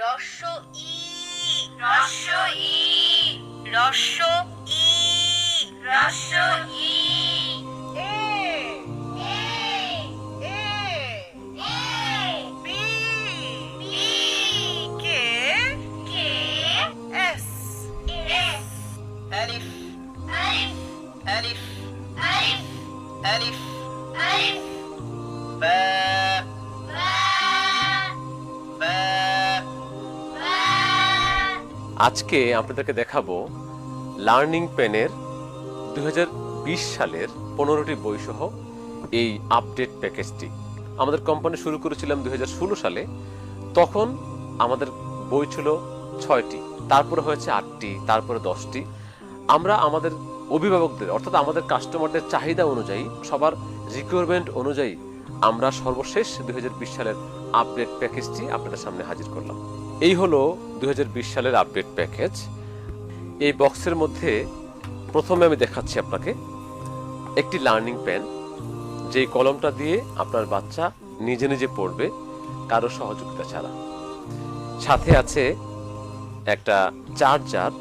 রস্য E রস্য E রস্য E রস্য E A A A A B B K K S S আলিফ আলিফ আলিফ আলিফ আলিফ আলিফ বা আজকে আপনাদেরকে দেখাবো learning পেনের 2020 সালের 15টি বই সহ এই আপডেট প্যাকেজটি। আমাদের কোম্পানি শুরু করেছিলাম 2016 সালে। তখন আমাদের বই ছিল 6টি, তারপরে হয়েছে 8টি, তারপরে 10টি। আমরা আমাদের অভিভাবকদের অর্থাৎ আমাদের কাস্টমারদের চাহিদা অনুযায়ী, সবার রিকোয়ারমেন্ট অনুযায়ী আমরা সর্বশেষ 2020 সালের আপডেট প্যাকেজটি আপনাদের সামনে হাজির করলাম। এই হলো 2020 সালের আপডেট প্যাকেজ। এই বক্সের মধ্যে প্রথমে আমি দেখাচ্ছি আপনাকে একটি লার্নিং পেন, যেই কলমটা দিয়ে আপনার বাচ্চা নিজে নিজে পড়বে কারো সহযোগিতা ছাড়া। সাথে আছে একটা চার্জার,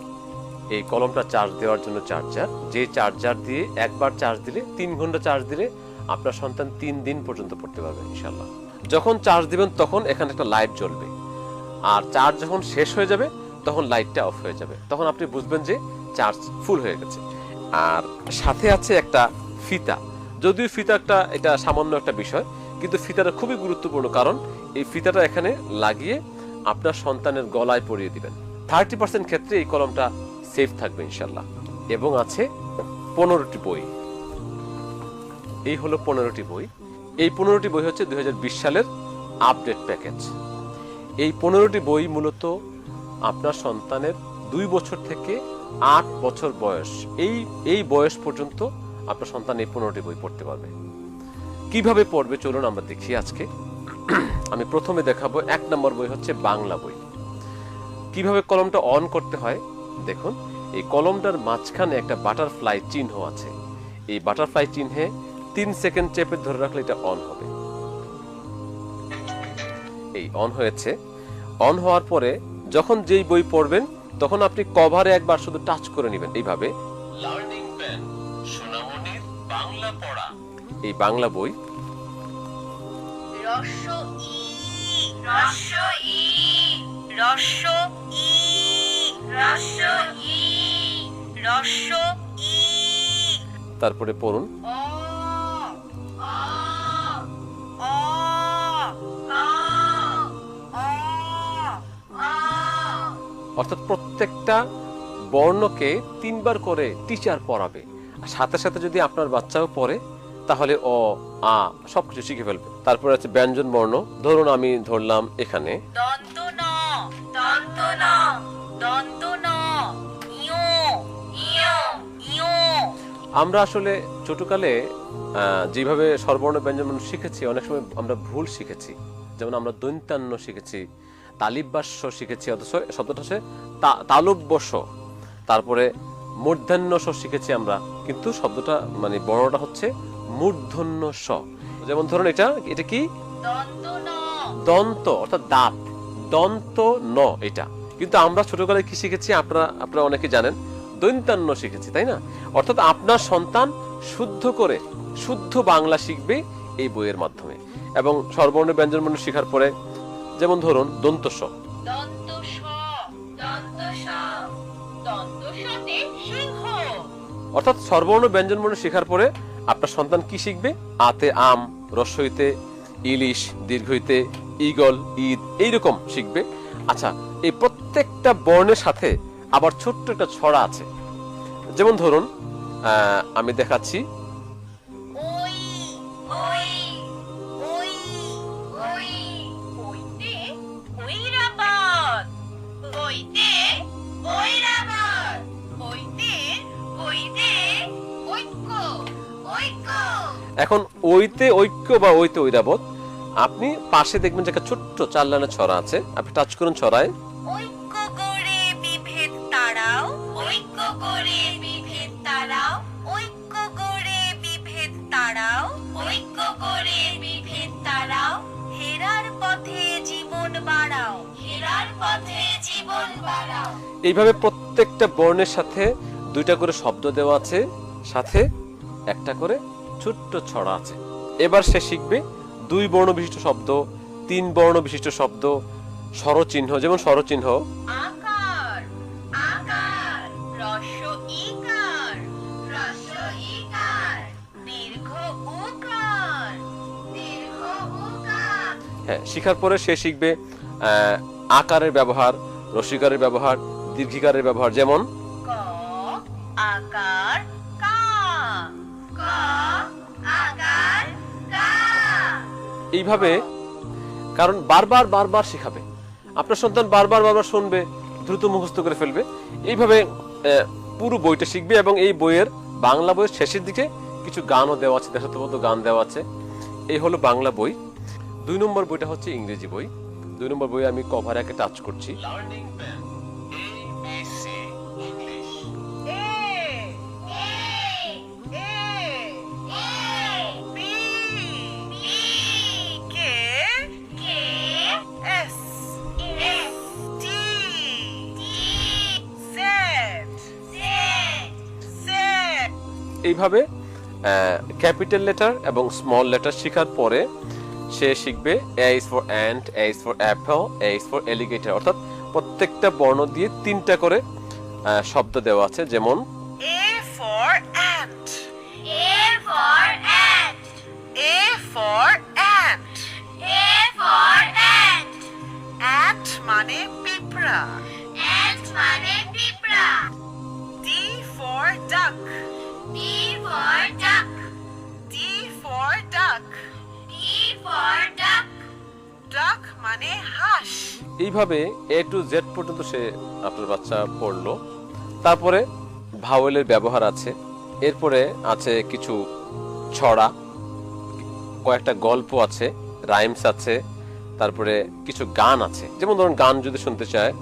এই কলমটা চার্জ দেওয়ার জন্য চার্জার, যে চার্জার দিয়ে একবার চার্জ দিলে 3 ঘন্টা চার্জ দিলে আপনার সন্তান 3 দিন পর্যন্ত পড়তে পারবে ইনশাআল্লাহ। যখন চার্জ দিবেন তখন এখানে একটা লাইট জ্বলবে, আর চার্জ যখন শেষ হয়ে যাবে তখন লাইটটা অফ হয়ে যাবে, তখন আপনি বুঝবেন যে চার্জ ফুল হয়ে গেছে। আর সাথে আছে একটা ফিতা, যদিও ফিতা এটা সামান্য একটা বিষয়, কিন্তু ফিতাটা খুবই গুরুত্বপূর্ণ, কারণ এই ফিতাটা এখানে লাগিয়ে আপনার সন্তানের গলায় পরিয়ে দিবেন। 30% ক্ষেত্রে এই কলমটা সেফ থাকবে ইনশাল্লাহ। এবং আছে 15টি বই। এই হলো 15টি বই। এই 15টি বই হচ্ছে 2020 সালের আপডেট প্যাকেজ। এই 15টি বই মূলত আপনার সন্তানের 2 বছর থেকে 8 বছর বয়স, এই বয়স পর্যন্ত আপনার সন্তান এই 15টি বই পড়তে পারবে। কিভাবে পড়বে চলুন আমরা দেখি আজকে। আমি প্রথমে দেখাবো 1 নম্বর বই হচ্ছে বাংলা বই। কিভাবে কলমটা অন করতে হয় দেখুন। এই কলমটার মাঝখানে একটা বাটারফ্লাই চিহ্ন আছে। এই বাটারফ্লাই চিহ্নে 3 সেকেন্ড চেপে ধরে রাখলে এটা অন হবে। এই অন হয়েছে। অন হওয়ার পরে যখন যেই বই পড়বেন তখন আপনি কভারে একবার শুধু টাচ করে নেবেন এইভাবে। লার্নিং পেন, সোনামণির বাংলা পড়া, এই বাংলা বই। রস্য ই রস্য ই রস্য ই রস্য ই রস্য ই তারপরে পড়ুন অ অ অ অ অ। অর্থাৎ প্রত্যেকটা বর্ণকে 3 বার করে টিচার পড়াবে। সাথে সাথে যদি আপনার বাচ্চাও পড়ে তাহলে অ আ সবকিছু শিখে ফেলবে। তারপরে আছে ব্যঞ্জন বর্ণ। ধরুন আমি ধরলাম এখানে দন্ত ন দন্ত ন দন্ত ন ইও ইও ইও। আমরা আসলে ছোটকালে যেভাবে স্বরবর্ণ ব্যঞ্জন বর্ণ শিখেছি, অনেক সময় আমরা ভুল শিখেছি। যেমন আমরা দন্ত্যান্ন শিখেছি, তালিবাস্য শিখেছি, অথচ শব্দটা হচ্ছে তালব্যস্য। তারপরে মূর্ধন্য স শিখেছি আমরা, কিন্তু শব্দটা মানে বর্ণটা হচ্ছে মূর্ধন্য স। যেমন ধরুন এটা কি দন্ত ন, দন্ত অর্থাৎ দাঁত, দন্ত ন এটা। কিন্তু আমরা ছোটবেলায় কি শিখেছি আপনারা অনেকে জানেন, দন্ত্যান্ন শিখেছি, তাই না? অর্থাৎ আপনার সন্তান শুদ্ধ বাংলা শিখবে এই বইয়ের মাধ্যমে। এবং স্বরবর্ণ ব্যঞ্জন বর্ণ শেখার পরে যেমন ধরুন দন্ত স, দন্ত স দন্ত স দন্ত সতে সিংহ। অর্থাৎ স্বরবর্ণ ব্যঞ্জন বর্ণ শেখার পরে আপনার সন্তান কি শিখবে? আতে আম, রস্বইতে ইলিশ, দীর্ঘইতে ঈগল, ঈদ, এইরকম শিখবে। আচ্ছা, এই প্রত্যেকটা বর্ণের সাথে আবার ছোট্ট একটা ছড়া আছে। যেমন ধরুন আমি দেখাচ্ছি, ওই ওই ওই ওই ওইতে ঐরাবত, ওইতে ঐরাবত, ওইতে ওইতে ঐক্য ঐক্য। এখন ওইতে ঐক্য বা ওইতে ঐরাবত, আপনি পাশে দেখবেন যে একটা ছোট্ট 4 লাইনের ছড়া আছে। আপনি টাচ করুন ছড়ায়। ঐক্য করে বিভেদ তারাও, ঐক্য করে বিভেদ তারাও, ঐক্য করে বিভেদ তারাও, ঐক্য করে বিভেদ তারাও, হেরার পথে জীবন বাড়াও, হেরার পথে এইভাবে প্রত্যেকটা বর্ণের সাথে দুইটা করে শব্দ দেওয়া আছে, সাথে একটা করে ছোট্ট ছড়া আছে। এবার সে শিখবে 2 বর্ণ বিশিষ্ট শব্দ, 3 বর্ণ বিশিষ্ট শব্দ, স্বরচিহ্ন, যেমন স্বরচিহ্ন আকার আকার, হ্রস্ব ইকার হ্রস্ব ইকার, দীর্ঘ উকার দীর্ঘ উকার। হ্যাঁ, শিখার পরে সে শিখবে আকারের ব্যবহার, রসিকারের ব্যবহার, দীর্ঘিকারের ব্যবহার, যেমন ক আকার কা, ক আকার কা। এইভাবে, কারণ বারবার বারবার শেখাবে, আপনার সন্তান বারবার বারবার শুনবে, দ্রুত মুখস্থ করে ফেলবে। এইভাবে পুরো বইটা শিখবে। এবং এই বইয়ের, বাংলা বইয়ের শেষের দিকে কিছু গানও দেওয়া আছে, দেশাত্মবোধক গান দেওয়া আছে। এই হলো বাংলা বই। 2 নম্বর বইটা হচ্ছে ইংরেজি বই। 2 নম্বর বই আমি কভার একে টাচ করছি। Learning pen ABC English. A A A A B B K K S S T T Z Z Z. এইভাবে ক্যাপিটাল লেটার এবং স্মল লেটার শেখার পরে সে শিখবে A is for ant, A is for apple, A is for alligator, অর্থাৎ প্রত্যেকটা বর্ণ দিয়ে 3টা করে শব্দ দেওয়া আছে, যেমন A for ant, A for ant, A for ant, A for ant, ant মানে পিঁপড়া, ant মানে পিঁপড়া। D for duck, D for duck, D for duck, D for duck, duck মানে হাঁস। এইভাবে A to Z পর্যন্ত সে আপনার বাচ্চা পড়লো। তারপরে ভাওয়েলের ব্যবহার আছে, এরপরে আছে কিছু ছড়া, কয়েকটা গল্প আছে, রাইমস আছে, তারপরে কিছু গান আছে। যেমন ধরুন গান যদি শুনতে চায়,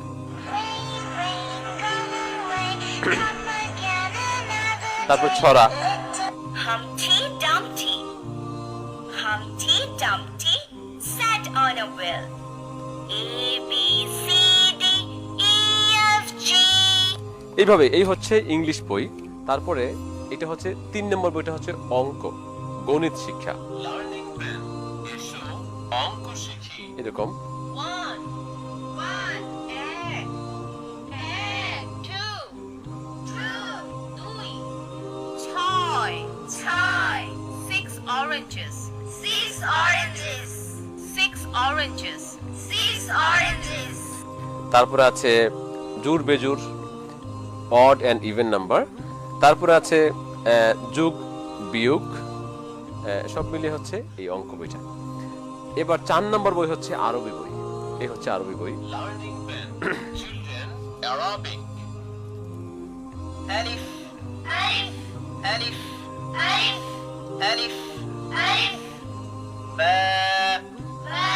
তারপর ছড়া Humpty Dumpty, Humpty Dumpty sat on a wheel. A B C D E F G. এইভাবে। এই হচ্ছে ইংলিশ বই। তারপরে এটা হচ্ছে 3 নম্বর বইটা হচ্ছে অঙ্ক, গণিত শিক্ষা। লার্নিং পেন এসো অঙ্ক শিখি, এরকম। 1 1 এক এক 2 2 দুই, 6 6 6 oranges 6 oranges 6 oranges 6 oranges. তারপরে আছে জোড় বেজোড়, অড এন্ড ইভেন নাম্বার। তারপরে আছে যোগ বিয়োগ, সব মিলিয়ে হচ্ছে এই অঙ্ক বইটা। এবার 4 নম্বর বই হচ্ছে আরবি বই। এই হচ্ছে আরবি বই। Learning pen children Arabic. Alif Alif Alif Alif Alif Alif Ba Ba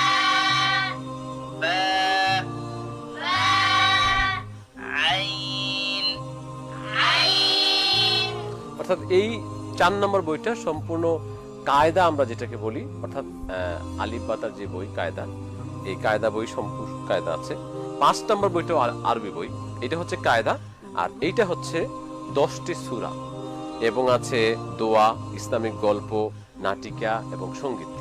Ba Ba Ain Ain. অর্থাৎ এই 4 নম্বর বইটা সম্পূর্ণ কায়দা আমরা যেটাকে বলি, অর্থাৎ আলিফ বাতার যে বই কায়দা, এই কায়দা বই সম্পূর্ণ কায়দা আছে। 5 নম্বর বইটা আরবি বই, এটা হচ্ছে কায়দা। আর এইটা হচ্ছে 10টি সূরা, এবং আছে দোয়া, ইসলামিক গল্প, নাটিকা এবং সঙ্গীত।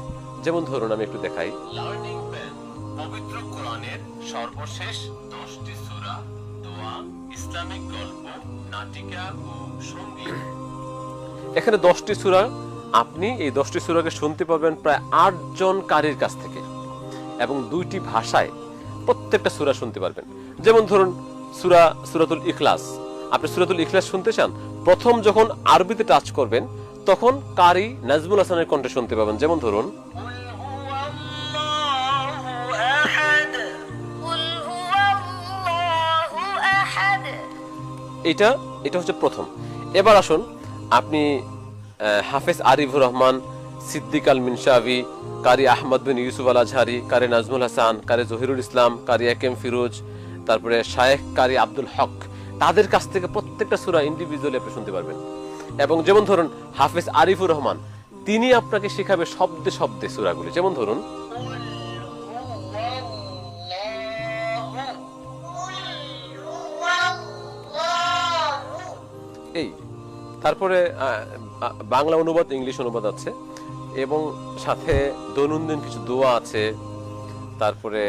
যেমন ধরুন আমি একটু দেখাই। লার্নিং পেন পবিত্র কোরআনের সর্বশেষ 10টি সূরা, দোয়া, ইসলামিক গল্প, নাটিকা ও সঙ্গীত। এখানে 10টি সূরা, আপনি এই 10টি সূরাকে শুনতে পারবেন প্রায় 8 জন কারীর কাছ থেকে, এবং 2টি ভাষায় প্রত্যেকটা সূরা শুনতে পারবেন। যেমন ধরুন সূরাতুল ইখলাস, আপনি সূরাতুল ইখলাস শুনতে চান, প্রথম যখন আরবিতে টাচ করবেন তখন কারি নাজমুল হাসানের কণ্ঠে শুনতে পাবেন। যেমন ধরুন এটা হচ্ছে প্রথম। এবার আসুন, আপনি হাফেজ আরিফুর রহমান, সিদ্দিক আল মিনশাভি, কারি আহমদ বিন ইউসুফ আল আজহারি, কারি নাজমুল হাসান, কারি জহিরুল ইসলাম, কারি একেম ফিরোজ, তারপরে শায়েখ কারি আব্দুল হক, তাদের কাছ থেকে প্রত্যেকটা সূরা ইন্ডিভিজুয়ালি আপনি শুনতে পারবেন। এবং যেমন ধরুন হাফেজ আরিফুর রহমান, তিনি আপনাকে শেখাবে শব্দে শব্দে সূরাগুলি। যেমন ধরুন এই তারপরে বাংলা অনুবাদ, ইংলিশ অনুবাদ আছে এবং সাথে দৈনন্দিন কিছু দোয়া আছে, তারপরে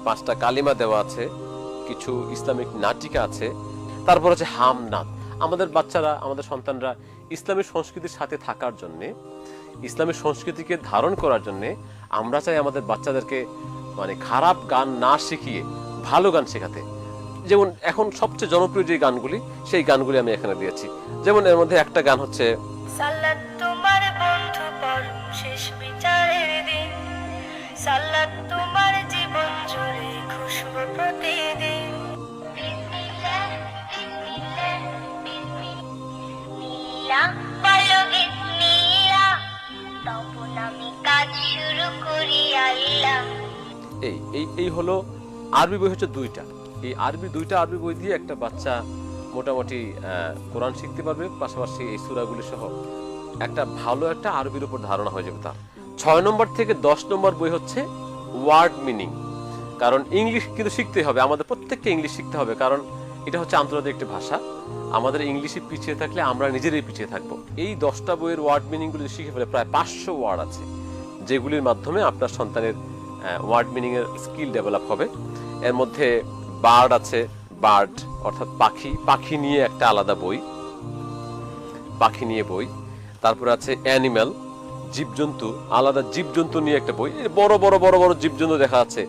5টা কালিমা দেওয়া আছে, কিছু ইসলামিক নাটিকা আছে, তারপর আছে হামনাদ। আমাদের বাচ্চারা, আমাদের সন্তানরা ইসলামী সংস্কৃতির সাথে থাকার জন্যে, ইসলামী সংস্কৃতিকে ধারণ করার জন্যে আমরা চাই আমাদের বাচ্চাদেরকে মানে খারাপ গান না শিখিয়ে ভালো গান শেখাতে। যেমন এখন সবচেয়ে জনপ্রিয় যে গানগুলি, সেই গানগুলি আমি এখানে দিয়েছি। যেমন এর মধ্যে একটা গান হচ্ছে সালাত তোমার বন্ধু পরম শেষ বিচারের দিন, সালাত তোমার জীবন জুড়ে খুশবু প্রতিদিন। বিসমিল্লাহ বিসমিল্লাহ বিসমিল্লাহ বলো বিসমিল্লাহ, তখন আমি কাজ শুরু করি আল্লাহ। এই এই এই হলো আরবি বই হচ্ছে 2টা। এই দুইটা আরবি বই দিয়ে একটা বাচ্চা মোটামুটি কোরআন শিখতে পারবে, পাশাপাশি এই সূরাগুলি সহ একটা ভালো একটা আরবির উপর ধারণা হয়ে যাবে তার। 6 নম্বর থেকে 10 নম্বর বই হচ্ছে ওয়ার্ড মিনিং। কারণ ইংলিশ কিন্তু শিখতেই হবে, আমাদের প্রত্যেককে ইংলিশ শিখতে হবে, কারণ এটা হচ্ছে আন্তর্জাতিক একটি ভাষা। আমাদের ইংলিশে পিছিয়ে থাকলে আমরা নিজেরাই পিছিয়ে থাকবো। এই 10টা বইয়ের ওয়ার্ড মিনিংগুলি শিখে ফেলে প্রায় 500 ওয়ার্ড আছে, যেগুলির মাধ্যমে আপনার সন্তানের ওয়ার্ড মিনিং এর স্কিল ডেভেলপ হবে। এর মধ্যে বার্ড আছে, বার্ড অর্থাৎ পাখি, পাখি নিয়ে একটা আলাদা বই, পাখি নিয়ে বই। তারপরে আছে অ্যানিম্যাল, জীবজন্তু, আলাদা জীবজন্তু নিয়ে একটা বই। বড় বড় বড় বড় জীবজন্তু দেখা আছে,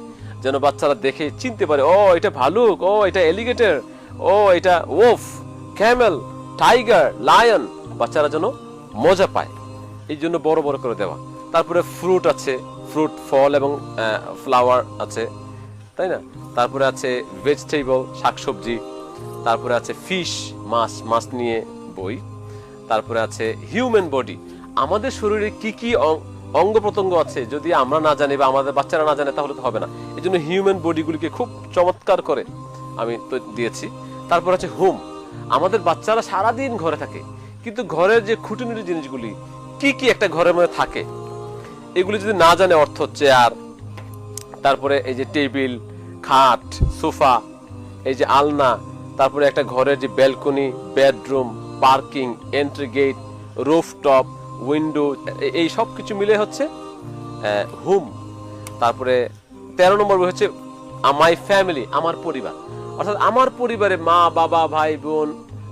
যেন বাচ্চারা দেখে চিনতে পারে, ও এটা ভালুক, ও এটা এলিগেটর, ও এটা ওফ, ক্যামেল, টাইগার, লায়ন, বাচ্চারা যেন মজা পায়, এই জন্য বড় বড় করে দেওয়া। তারপরে ফ্রুট আছে, ফ্রুট ফল এবং ফ্লাওয়ার আছে, তাই না? তারপরে আছে ভেজিটেবল, শাকসবজি। তারপরে আছে ফিশ, মাছ, মাছ নিয়ে বই। তারপরে আছে হিউম্যান বডি, আমাদের শরীরে কি কি অঙ্গ প্রত্যঙ্গ আছে, যদি আমরা না জানি বা আমাদের বাচ্চারা না জানে তাহলে তো হবে না। এই জন্য হিউম্যান বডিগুলিকে খুব চমৎকার করে আমি তো দিয়েছি। তারপর আছে হোম, আমাদের বাচ্চারা সারাদিন ঘরে থাকে, কিন্তু ঘরের যে খুঁটিনাটি জিনিসগুলি কি কি একটা ঘরের মধ্যে থাকে, এগুলি যদি না জানে, অর্থ চেয়ার, তারপরে এই যে টেবিল, খাট, সোফা, এই যে আলনা, তারপরে একটা ঘরের যে balcony, bedroom, parking, entry gate, rooftop, window, এই সব কিছু মিলে হচ্ছে হোম। তারপরে 13 নম্বর বই হচ্ছে মাই ফ্যামিলি, আমার পরিবার, অর্থাৎ আমার পরিবারে মা, বাবা, ভাই, বোন,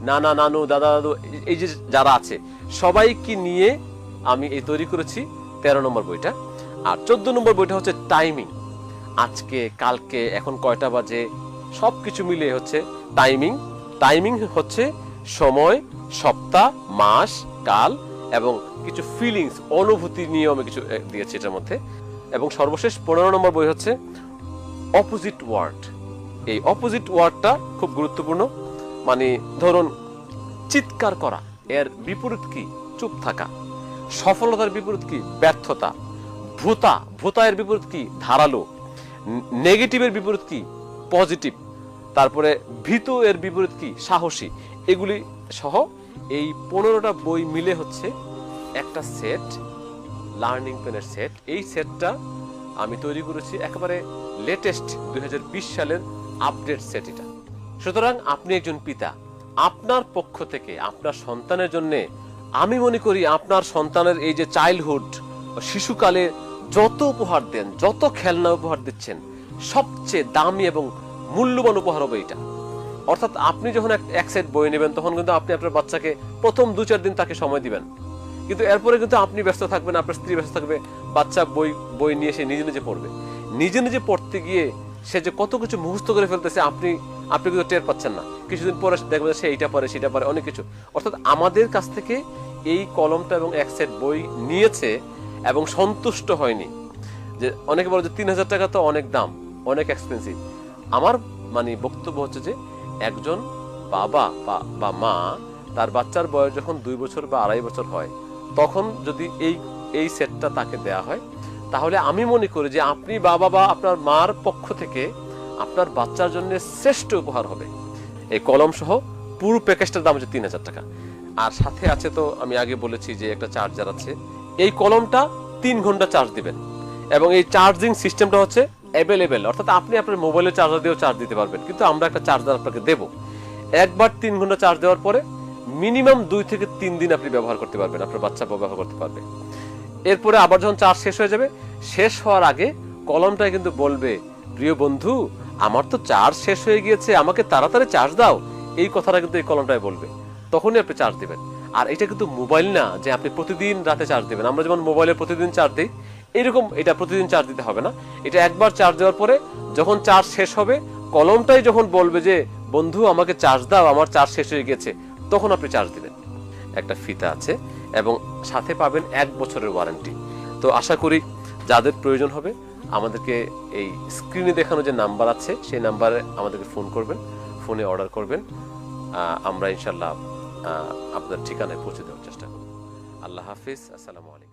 নানা, নানু, দাদা, দাদু, এই যে যারা আছে সবাইকে নিয়ে আমি এই তৈরি করেছি 13 নম্বর বইটা। আর 14 নম্বর বইটা হচ্ছে টাইমিং, আজকে, কালকে, এখন কয়টা বাজে, সবকিছু মিলে হচ্ছে টাইমিং। টাইমিং হচ্ছে সময়, সপ্তাহ, মাস, কাল এবং কিছু ফিলিংস, অনুভূতি নিয়ে আমি কিছু দিয়েছি এটার মধ্যে। এবং সর্বশেষ 15 নম্বর বই হচ্ছে অপোজিট ওয়ার্ড। এই অপোজিট ওয়ার্ডটা খুব গুরুত্বপূর্ণ। মানে ধরুন চিৎকার করা, এর বিপরীত কি? চুপ থাকা। সফলতার বিপরীত কি? ব্যর্থতা। ভূতা, ভূতা এর বিপরীত কি? ধারালো। নেগেটিভের বিপরীত কি? পজিটিভ। তারপরে ভীতু এর বিপরীত কি? সাহসী। এগুলি সহ এই 15টা বই মিলে হচ্ছে একটা সেট, লার্নিং পেনের সেট। এই সেটটা আমি তৈরি করেছি একেবারে লেটেস্ট 2020 সালের আপডেট সেট এটা। সুতরাং আপনি একজন পিতা, আপনার পক্ষ থেকে আপনার সন্তানের জন্য আমি মনে করি আপনার সন্তানের এই যে চাইল্ডহুড, শিশুকালে যত উপহার দেন, যত খেলনা উপহার দিচ্ছেন, সবচেয়ে দামি এবং মূল্যবান উপহার হবে এটা। অর্থাৎ আপনি যখন এক সেট বই নেবেন, তখন কিন্তু আপনি আপনার বাচ্চাকে প্রথম 2-4 দিন তাকে সময় দিবেন, কিন্তু এরপরে কিন্তু আপনি ব্যস্ত থাকবেন, আপনার স্ত্রী ব্যস্ত থাকবে, বাচ্চা বই নিয়ে সে নিজে নিজে পড়বে। নিজে নিজে পড়তে গিয়ে সে যে কত কিছু মুখস্থ করে ফেলতেছে আপনি কিন্তু টের পাচ্ছেন না। কিছুদিন পরে দেখবেন সে এইটা পারে, সেটা পারে, অনেক কিছু। অর্থাৎ আমাদের কাছ থেকে এই কলমটা এবং এক সেট বই নিয়েছে এবং সন্তুষ্ট হয়নি। যে অনেকে বলে যে 3000 টাকা তো অনেক দাম, অনেক এক্সপেন্সিভ। আমার মানে বক্তব্য হচ্ছে যে একজন বাবা বা মা তার বাচ্চার বয়স যখন 2 বছর বা 2.5 বছর হয়, তখন যদি এই সেটটা তাকে দেয়া হয়, তাহলে আমি মনে করি যে আপনি বাবা বা আপনার মার পক্ষ থেকে আপনার বাচ্চার জন্য শ্রেষ্ঠ উপহার হবে। এই কলম সহ পুরো প্যাকেজটার দাম হচ্ছে 3000 টাকা। আর সাথে আছে তো আমি আগে বলেছি যে একটা চার্জার আছে। এই কলমটা 3 ঘন্টা চার্জ দিবেন এবং এই চার্জিং সিস্টেমটা হচ্ছে অ্যাভেলেবেল, অর্থাৎ আপনি আপনার মোবাইলের চার্জার দিয়েও চার্জ দিতে পারবেন, কিন্তু আমরা একটা চার্জার আপনাকে দেব। একবার 3 ঘন্টা চার্জ দেওয়ার পরে মিনিমাম 2 থেকে 3 দিন আপনি ব্যবহার করতে পারবেন, আপনার বাচ্চা ব্যবহার করতে পারবে। এরপরে আবার যখন চার্জ শেষ হয়ে যাবে, শেষ হওয়ার আগে কলমটায় কিন্তু বলবে, প্রিয় বন্ধু আমার তো চার্জ শেষ হয়ে গিয়েছে, আমাকে তাড়াতাড়ি চার্জ দাও, এই কথাটা কিন্তু এই কলমটায় বলবে, তখনই আপনি চার্জ দিবেন। আর এটা কিন্তু মোবাইল না যে আপনি প্রতিদিন রাতে চার্জ দিবেন। আমরা যেমন মোবাইলে প্রতিদিন চার্জ দিই, এরকম এটা প্রতিদিন চার্জ দিতে হবে না। এটা একবার চার্জ দেওয়ার পরে যখন চার্জ শেষ হবে, কলমটাই যখন বলবে যে বন্ধু আমাকে চার্জ দাও, আমার চার্জ শেষ হয়ে গেছে, তখন আপনি চার্জ দিবেন। একটা ফিতা আছে এবং সাথে পাবেন 1 বছরের ওয়ারেন্টি। তো আশা করি যাদের প্রয়োজন হবে আমাদেরকে এই স্ক্রিনে দেখানো যে নাম্বার আছে সেই নাম্বারে আমাদেরকে ফোন করবেন, ফোনে অর্ডার করবেন। আমরা ইনশাল্লাহ আপনার ঠিকানায় পৌঁছে দেওয়ার চেষ্টা করব। আল্লাহ হাফিজ, আসসালামু আলাইকুম।